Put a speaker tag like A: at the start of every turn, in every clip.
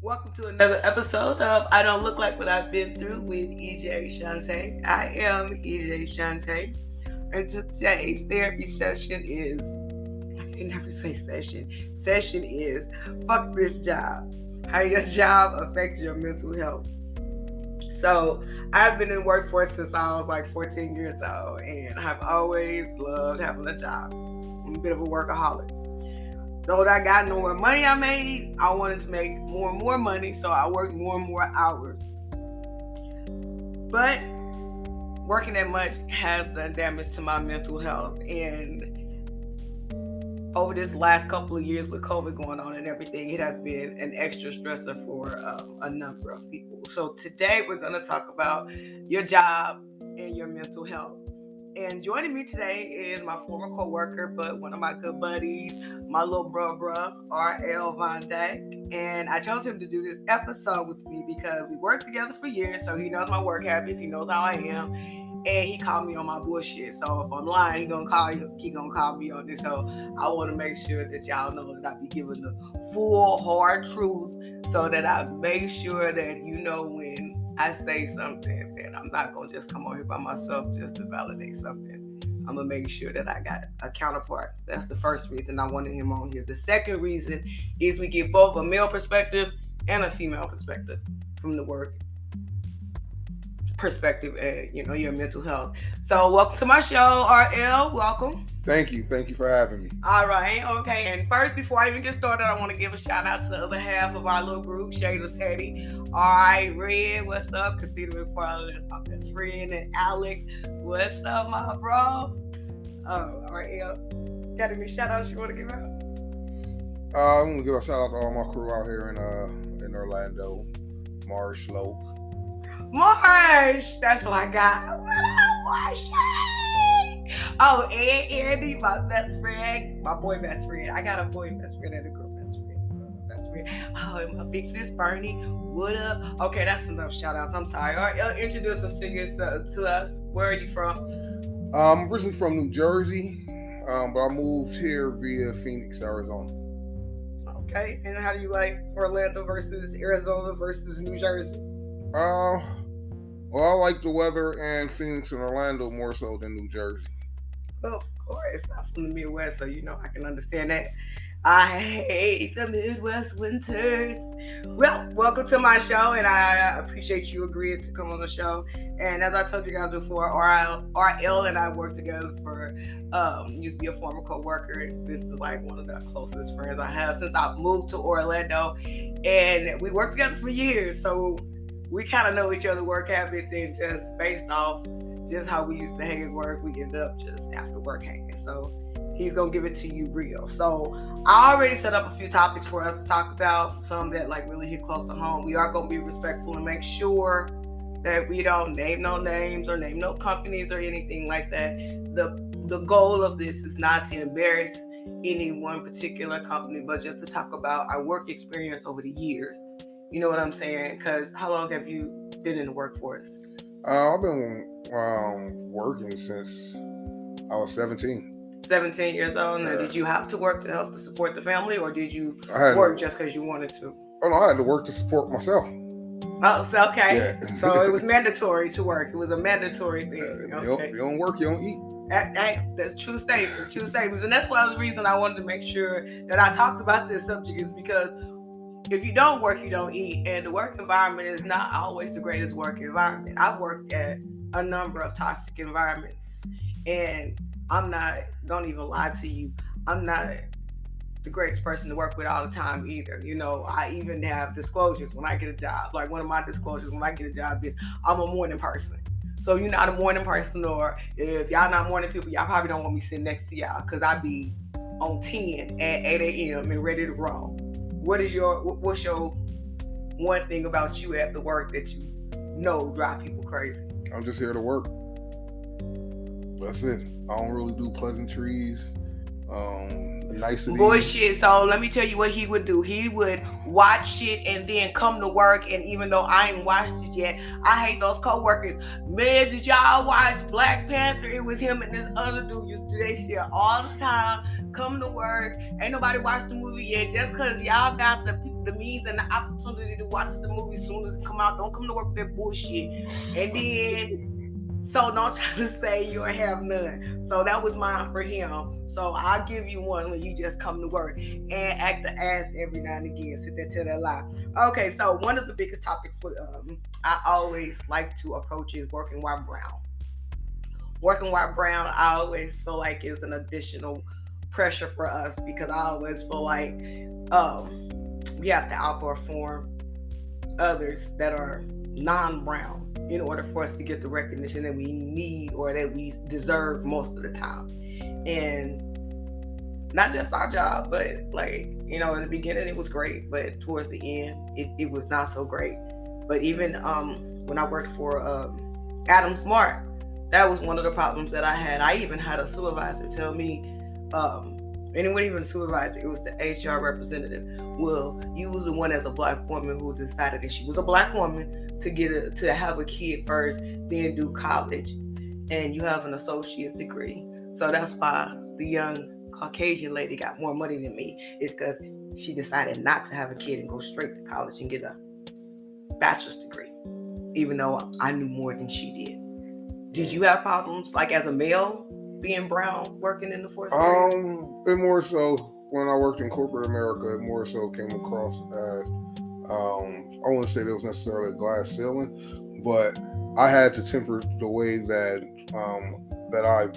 A: Welcome to another episode of I Don't Look Like What I've Been Through with EJayShonte. I am EJayShonte, and today's therapy session is, I can never say session is, fuck this job. How your job affects your mental health. So I've been in the workforce since I was like 14 years old, and I've always loved having a job. I'm a bit of a workaholic. Though I got no more money I made, I wanted to make more and more money, so I worked more and more hours. But working that much has done damage to my mental health, and over this last couple of years with COVID going on and everything, it has been an extra stressor for a number of people. So today we're going to talk about your job and your mental health. And joining me today is my former coworker, but one of my good buddies, my little brother, RL Vondyke. And I chose him to do this episode with me because we worked together for years, so he knows my work habits, he knows how I am, and he called me on my bullshit. So if I'm lying, he gonna call me on this. So I want to make sure that y'all know that I be giving the full hard truth, so that I make sure that you know when I say something that I'm not going to just come on here by myself just to validate something. I'm going to make sure that I got a counterpart. That's the first reason I wanted him on here. The second reason is we get both a male perspective and a female perspective from the work perspective and, your mental health. So welcome to my show, RL. Welcome.
B: Thank you for having me.
A: All right, okay. And first, before I even get started, I want to give a shout out to the other half of our little group, Shades of Petty. All right, Red, what's up? Christina McFarland is my best friend, and Alec, what's up, my bro? RL, got any shout outs you want to give out?
B: I want to give a shout out to all my crew out here in Orlando. Marsh, Slope.
A: Marsh, that's what I got. What up, Marsh? Oh, and Andy, my best friend, my boy best friend. I got a boy best friend and a girl best friend. Oh, and my big sis Bernie, what up? Okay, that's enough shout outs. I'm sorry. All right, introduce us to us. Where are you from?
B: I'm originally from New Jersey, but I moved here via Phoenix, Arizona.
A: Okay, and how do you like Orlando versus Arizona versus New Jersey?
B: Well, I like the weather in Phoenix and Orlando more so than New Jersey.
A: Well, of course, I'm from the Midwest, so I can understand that. I hate the Midwest winters. Well, welcome to my show, and I appreciate you agreeing to come on the show. And as I told you guys before, RL and I worked together for, used to be a former co-worker. This is like one of the closest friends I have since I moved to Orlando. And we worked together for years, so we kind of know each other's work habits, and just based off just how we used to hang at work, we ended up just after work hanging. So he's going to give it to you real. So I already set up a few topics for us to talk about, some that really hit close to home. We are going to be respectful and make sure that we don't name no names or name no companies or anything like that. The goal of this is not to embarrass any one particular company, but just to talk about our work experience over the years. You know what I'm saying? Because how long have you been in the workforce?
B: I've been working since I was 17.
A: 17 years old. Now, did you have to work to help to support the family, or did you work just because you wanted to?
B: Oh, no, I had to work to support myself.
A: Oh, so, okay.
B: Yeah.
A: So it was mandatory to work. It was a mandatory thing.
B: Okay. You don't work, you don't eat.
A: That's true statement. True statements. And that's one of the reasons I wanted to make sure that I talked about this subject, is because if you don't work, you don't eat. And the work environment is not always the greatest work environment. I've worked at a number of toxic environments, and I'm not gonna even lie to you, I'm not the greatest person to work with all the time either. I even have disclosures when I get a job. Like, one of my disclosures when I get a job is I'm a morning person. So you're not a morning person, or if y'all not morning people, y'all probably don't want me sitting next to y'all, because I be on 10 at 8 a.m. and ready to roll. What's your one thing about you at the work that you know drive people crazy?
B: I'm just here to work. That's it. I don't really do pleasantries, niceties.
A: Bullshit. So let me tell you what he would do. He would watch shit and then come to work, and even though I ain't watched it yet, I hate those coworkers. Man, did y'all watch Black Panther? It was him and this other dude used to do that shit all the time. Come to work. Ain't nobody watched the movie yet. Just because y'all got the people the means and the opportunity to watch the movie as soon as it come out. Don't come to work with that bullshit. And then, so don't try to say you don't have none. So that was mine for him. So I'll give you one when you just come to work and act the ass every now and again. Sit there, tell that lie. Okay, so one of the biggest topics I always like to approach is working while brown. Working while brown, I always feel like is an additional pressure for us because I always feel like we have to outperform others that are non-brown in order for us to get the recognition that we need or that we deserve most of the time. And not just our job, but like, you know, in the beginning it was great, but towards the end it was not so great. But even when I worked for Adam Smart, that was one of the problems that I had. I even had a supervisor tell me, and it wasn't even a supervisor, it was the HR representative. Well, you was the one as a black woman who decided that she was a black woman to have a kid first, then do college, and you have an associate's degree. So that's why the young Caucasian lady got more money than me. It's because she decided not to have a kid and go straight to college and get a bachelor's degree, even though I knew more than she did. Did you have problems, like as a male, being brown, working in the force area?
B: It more so, when I worked in corporate America, it more so came across as, I wouldn't say there was necessarily a glass ceiling, but I had to temper the way that I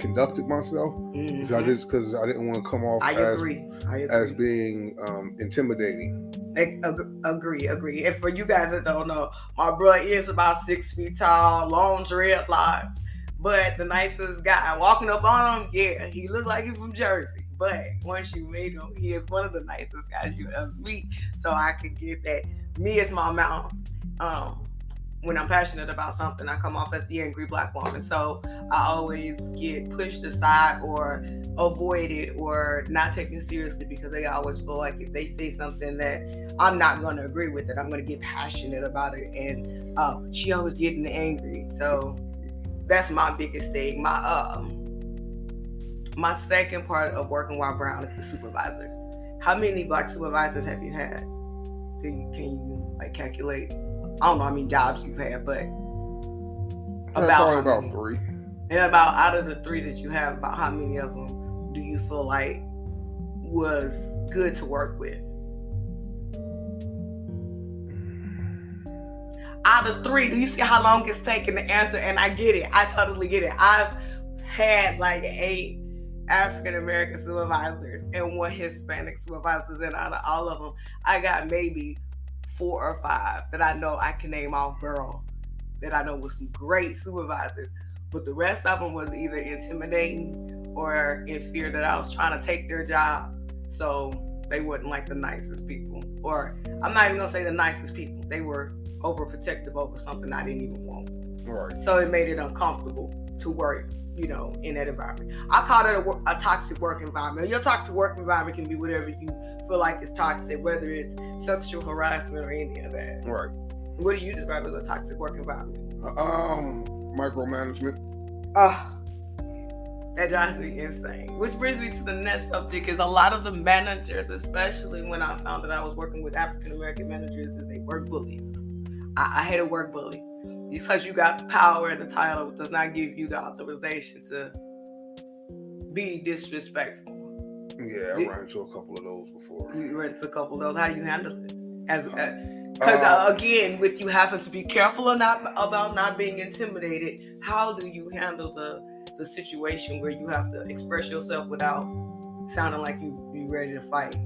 B: conducted myself, because I didn't want to come off as being intimidating.
A: Agree. And for you guys that don't know, my brother is about 6 feet tall, long dreadlocks, but the nicest guy. Walking up on him, yeah, he looked like he's from Jersey. But once you meet him, he is one of the nicest guys you ever meet. So I can get that. Me as my mouth. When I'm passionate about something, I come off as the angry black woman. So I always get pushed aside or avoided or not taken seriously because they always feel like if they say something that I'm not going to agree with it, I'm going to get passionate about it. And she always getting angry. So that's my biggest thing. My second part of working while brown is the supervisors. How many black supervisors have you had? Can you like calculate? I don't know how many jobs you've had, but
B: about 3.
A: And about out of the 3 that you have, about how many of them do you feel like was good to work with? Out of 3, do you see how long it's taking to answer? And I get it. I totally get it. I've had like 8 African American supervisors and 1 Hispanic supervisors, and out of all of them, I got maybe 4 or 5 that I know I can name off borough that I know was some great supervisors, but the rest of them was either intimidating or in fear that I was trying to take their job, so they wasn't like the nicest people. Or I'm not even gonna say the nicest people, they were overprotective over something I didn't even want.
B: Right.
A: So it made it uncomfortable to work, you know, in that environment. I call it a toxic work environment. Your toxic work environment can be whatever you feel like is toxic, whether it's sexual harassment or any of that.
B: Right.
A: What do you describe as a toxic work environment?
B: Micromanagement.
A: That drives me insane. Which brings me to the next subject, is a lot of the managers, especially when I found that I was working with African American managers, is they work bullies. I hate a work bully. Because you got the power and the title does not give you the authorization to be disrespectful.
B: Yeah, I ran into a couple of those before.
A: You ran into a couple of those. How do you handle it? Because again, with you having to be careful about not being intimidated, how do you handle the situation where you have to express yourself without sounding like you ready to fight?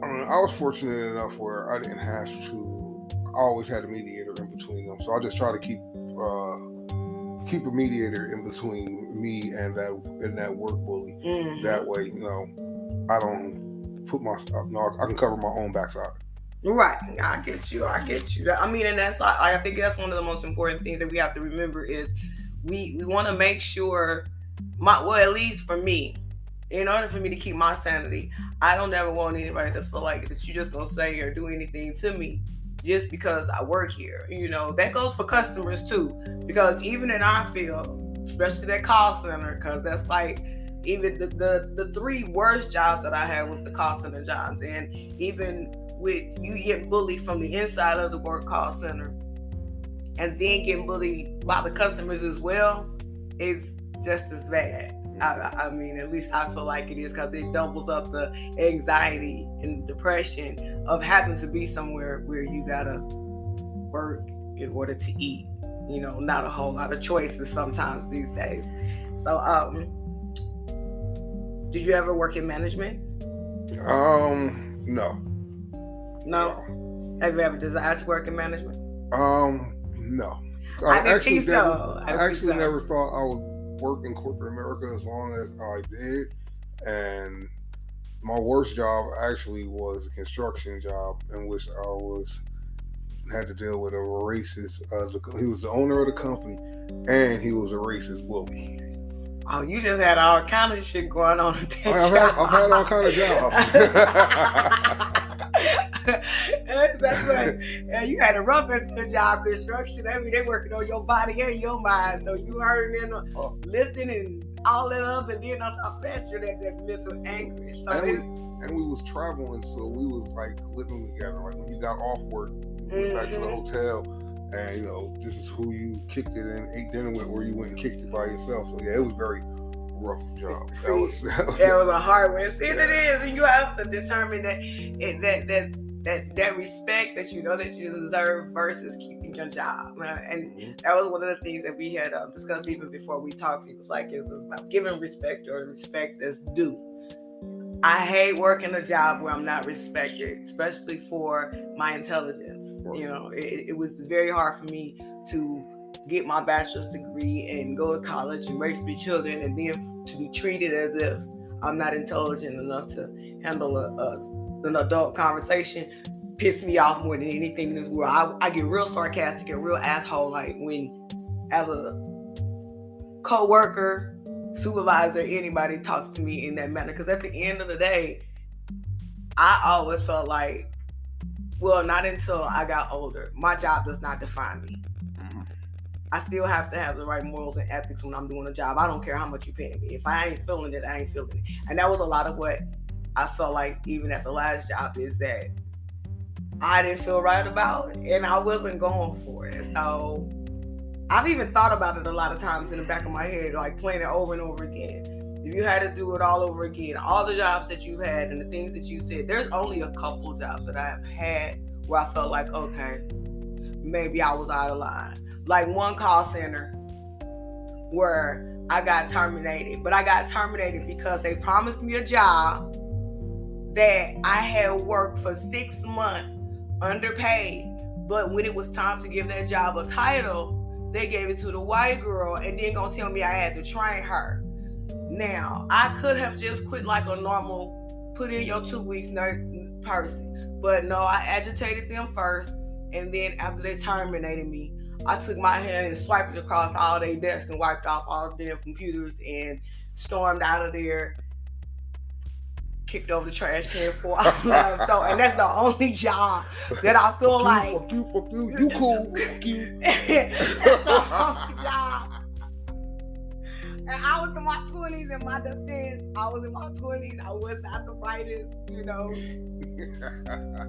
B: I was fortunate enough where I didn't have to. I always had a mediator in between them, so I just try to keep a mediator in between me and that work bully. Mm-hmm. That way, you know, I don't put my stuff. No, I can cover my own backside.
A: Right, I get you. I mean, and that's I think that's one of the most important things that we have to remember is we want to make sure at least for me, in order for me to keep my sanity, I don't ever want anybody to feel like that you just gonna say or do anything to me just because I work here. You know, that goes for customers too, because even in our field, especially that call center, because that's like even the three worst jobs that I had was the call center jobs. And even with you getting bullied from the inside of the work call center and then getting bullied by the customers as well, it's just as bad. I mean, at least I feel like it is, because it doubles up the anxiety and depression of having to be somewhere where you gotta work in order to eat. You know, not a whole lot of choices sometimes these days. So, did you ever work in management?
B: No.
A: No. Have you ever desired to work in management?
B: No.
A: I didn't think so.
B: I actually never thought I would work in corporate America as long as I did. And my worst job actually was a construction job in which I had to deal with a racist. He was the owner of the company, and he was a racist bully.
A: Oh, you just had all kind of shit going on at that
B: job. I've had all kind of jobs.
A: That's right. You had a rough at the job, construction. I mean, they working on your body and your mind. So you hurting and lifting and all that up, and then on top of that, you're that mental anguish. So
B: and we was traveling, so we was like living together. Like when you got off work, we went back to the hotel, and you know, this is who you kicked it and ate dinner with, or you went and kicked it by yourself. So yeah, it was very rough job. That was
A: a hard one. See, it is, and you have to determine that respect that you know that you deserve versus keeping your job. And that was one of the things that we had discussed even before we talked. It was like, it was about giving respect, or respect that's due. I hate working a job where I'm not respected, especially for my intelligence. You know, it was very hard for me to get my bachelor's degree and go to college and raise 3 children, and then to be treated as if I'm not intelligent enough to handle an adult conversation. Piss me off more than anything in this world. I get real sarcastic and real asshole like when, as a coworker, supervisor, anybody talks to me in that manner. Because at the end of the day, I always felt like, well, not until I got older, my job does not define me. I still have to have the right morals and ethics when I'm doing a job. I don't care how much you pay me. If I ain't feeling it, I ain't feeling it. And that was a lot of what I felt like even at the last job, is that I didn't feel right about it, and I wasn't going for it. So I've even thought about it a lot of times in the back of my head, like playing it over and over again. If you had to do it all over again, all the jobs that you had and the things that you said, there's only a couple jobs that I have had where I felt like, okay, maybe I was out of line. Like one call center where I got terminated, but I got terminated because they promised me a job that I had worked for 6 months underpaid. But when it was time to give that job a title, they gave it to the white girl and then gonna tell me I had to train her. Now, I could have just quit like a normal, put in your 2 weeks person. But no, I agitated them first, and then after they terminated me, I took my hand and swiped it across all their desks and wiped off all of their computers and stormed out of there, kicked over the trash can for so, and that's the only job that I feel
B: fuck you, you cool, fuck you.
A: That's the only job. And I was in my 20s, in my defense. I was in my 20s. I was not the brightest,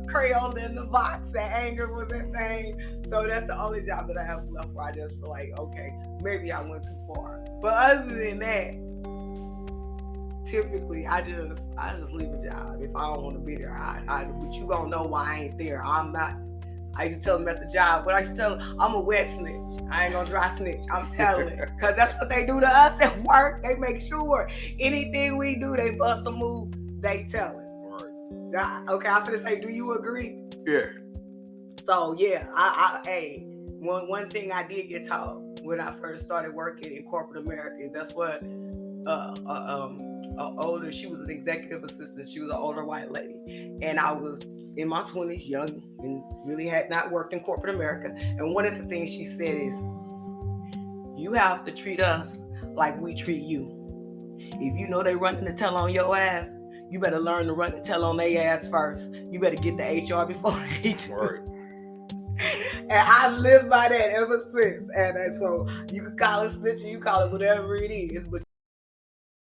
A: crayon in the box. That anger was that thing. So that's the only job that I have left where I just feel like, okay, maybe I went too far. But other than that, typically I just leave a job if I don't want to be there. But you gonna know why I ain't there. I'm not. I used to tell them at the job, but I used to tell them I'm a wet snitch. I ain't gonna dry snitch. I'm telling it, because that's what they do to us at work. They make sure anything we do, they bust a move, they tell it. Right. Okay, I'm gonna say, do you agree?
B: Yeah. So
A: yeah, one thing I did get taught when I first started working in corporate America, that's what she was an executive assistant. She was an older white lady, and I was in my 20s, young, and really had not worked in corporate America. And one of the things she said is, you have to treat us like we treat you. If you know they running the tell on your ass, you better learn to run the tell on their ass first. You better get the HR before they do. Right. And I've lived by that ever since. And so you can call it snitching, you call it whatever it is, but